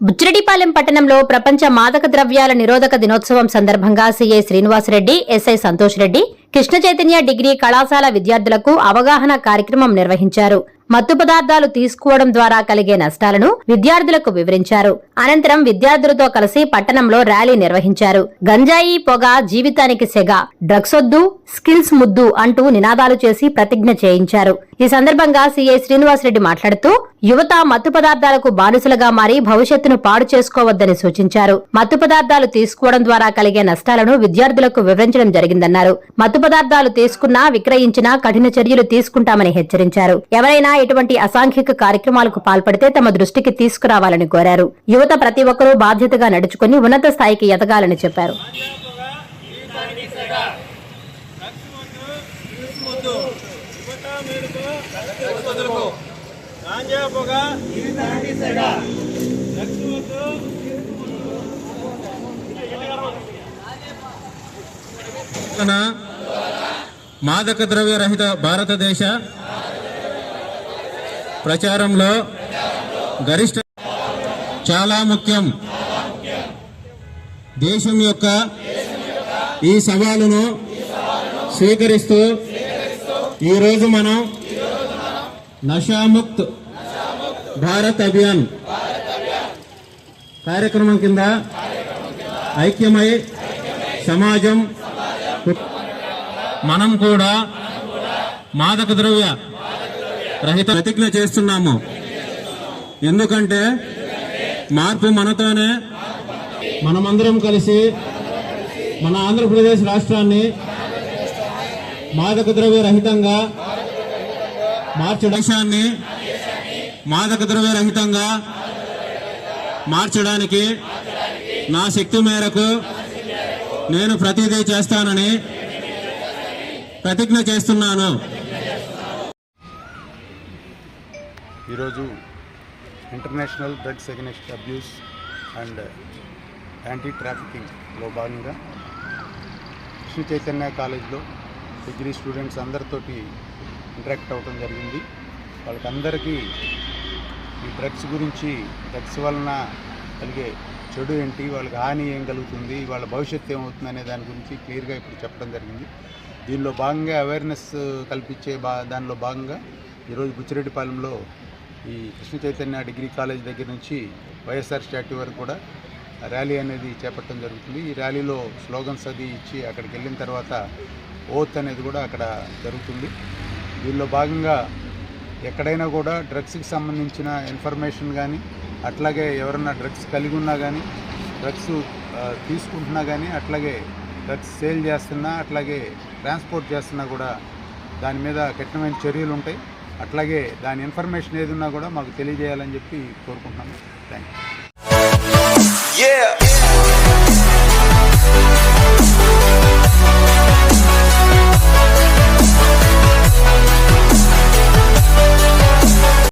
బుచ్చిరెడ్డిపాలెం పట్టణంలో ప్రపంచ మాదక ద్రవ్యాల నిరోధక దినోత్సవం సందర్భంగా CI Srinivasareddy, SI Santosh Reddy Krishna Chaitanya degree కళాశాల విద్యార్థులకు అవగాహన కార్యక్రమం నిర్వహించారు. మత్తు పదార్థాలు తీసుకోవడం ద్వారా కలిగే నష్టాలను విద్యార్థులకు వివరించారు. అనంతరం విద్యార్థులతో కలిసి పట్టణంలో ర్యాలీ నిర్వహించారు. గంజాయి పొగ జీవితానికి సెగ, డ్రగ్స్ వద్దు, స్కిల్స్ ముద్దు అంటూ నినాదాలు చేసి ప్రతిజ్ఞ చేయించారు. ఈ సందర్భంగా సీఐ శ్రీనివాసరెడ్డి మాట్లాడుతూ యువత మత్తు పదార్థాలకు బానిసలుగా మారి భవిష్యత్తును పాడు చేసుకోవద్దని సూచించారు. మత్తు పదార్థాలు తీసుకోవడం ద్వారా కలిగే నష్టాలను విద్యార్థులకు వివరించడం జరిగిందన్నారు. మత్తు పదార్థాలు తీసుకున్నా, విక్రయించినా కఠిన చర్యలు తీసుకుంటామని హెచ్చరించారు. ఎవరైనా ఎటువంటి అసాంఘిక కార్యక్రమాలకు పాల్పడితే తమ దృష్టికి తీసుకురావాలని కోరారు. యువత ప్రతి ఒక్కరూ బాధ్యతగా నడుచుకుని ఉన్నత స్థాయికి ఎదగాలని చెప్పారు. మాదక ద్రవ్య రహిత భారతదేశ ప్రచారంలో గరిష్ట చాలా ముఖ్యం. దేశం యొక్క ఈ సవాలును స్వీకరిస్తూ ఈరోజు మనం నషాముక్త్ భారత్ అభియాన్ కార్యక్రమం కింద ఐక్యమై సమాజం మనం కూడా మాదక ద్రవ్య రహిత ప్రతిజ్ఞ చేస్తున్నాము. ఎందుకంటే మార్పు మనతోనే. మనమందరం కలిసి మన ఆంధ్రప్రదేశ్ రాష్ట్రాన్ని మాదక ద్రవ్య రహితంగా దేశాన్ని మాదక ద్రవ్య రహితంగా మార్చడానికి నా శక్తి మేరకు నేను ప్రతిదీ చేస్తానని ప్రతిజ్ఞ చేస్తున్నాను. ఈరోజు international drugs against abuse and anti ట్రాఫికింగ్లో భాగంగా కృష్ణ చైతన్య కాలేజ్లో డిగ్రీ స్టూడెంట్స్ అందరితోటి ఇంటరాక్ట్ అవ్వడం జరిగింది. వాళ్ళకందరికీ ఈ డ్రగ్స్ గురించి, డ్రగ్స్ వలన కలిగే చెడు ఏంటి, వాళ్ళకి హాని ఏం కలుగుతుంది, వాళ్ళ భవిష్యత్తు ఏమవుతుంది అనే దాని గురించి క్లియర్గా ఇప్పుడు చెప్పడం జరిగింది. దీనిలో భాగంగా అవేర్నెస్ కల్పించే దానిలో భాగంగా ఈరోజు బుచ్చిరెడ్డిపాలెంలో ఈ కృష్ణ చైతన్య డిగ్రీ కాలేజ్ దగ్గర నుంచి వైఎస్ఆర్ స్టాట్యూ వరకు కూడా ర్యాలీ అనేది చేపట్టడం జరుగుతుంది. ఈ ర్యాలీలో స్లోగన్స్ అది ఇచ్చి అక్కడికి వెళ్ళిన తర్వాత ఓత్ అనేది కూడా అక్కడ జరుగుతుంది. దీనిలో భాగంగా ఎక్కడైనా కూడా డ్రగ్స్కి సంబంధించిన ఇన్ఫర్మేషన్ కానీ, అట్లాగే ఎవరన్నా డ్రగ్స్ కలిగి ఉన్నా కానీ, డ్రగ్స్ తీసుకుంటున్నా కానీ, అట్లాగే డ్రగ్స్ సేల్ చేస్తున్నా, అట్లాగే ట్రాన్స్పోర్ట్ చేస్తున్నా కూడా దాని మీద కఠినమైన చర్యలు ఉంటాయి. అట్లాగే దాని ఇన్ఫర్మేషన్ ఏది ఉన్నా కూడా మాకు తెలియజేయాలని చెప్పి కోరుకుంటున్నాము. Thank you.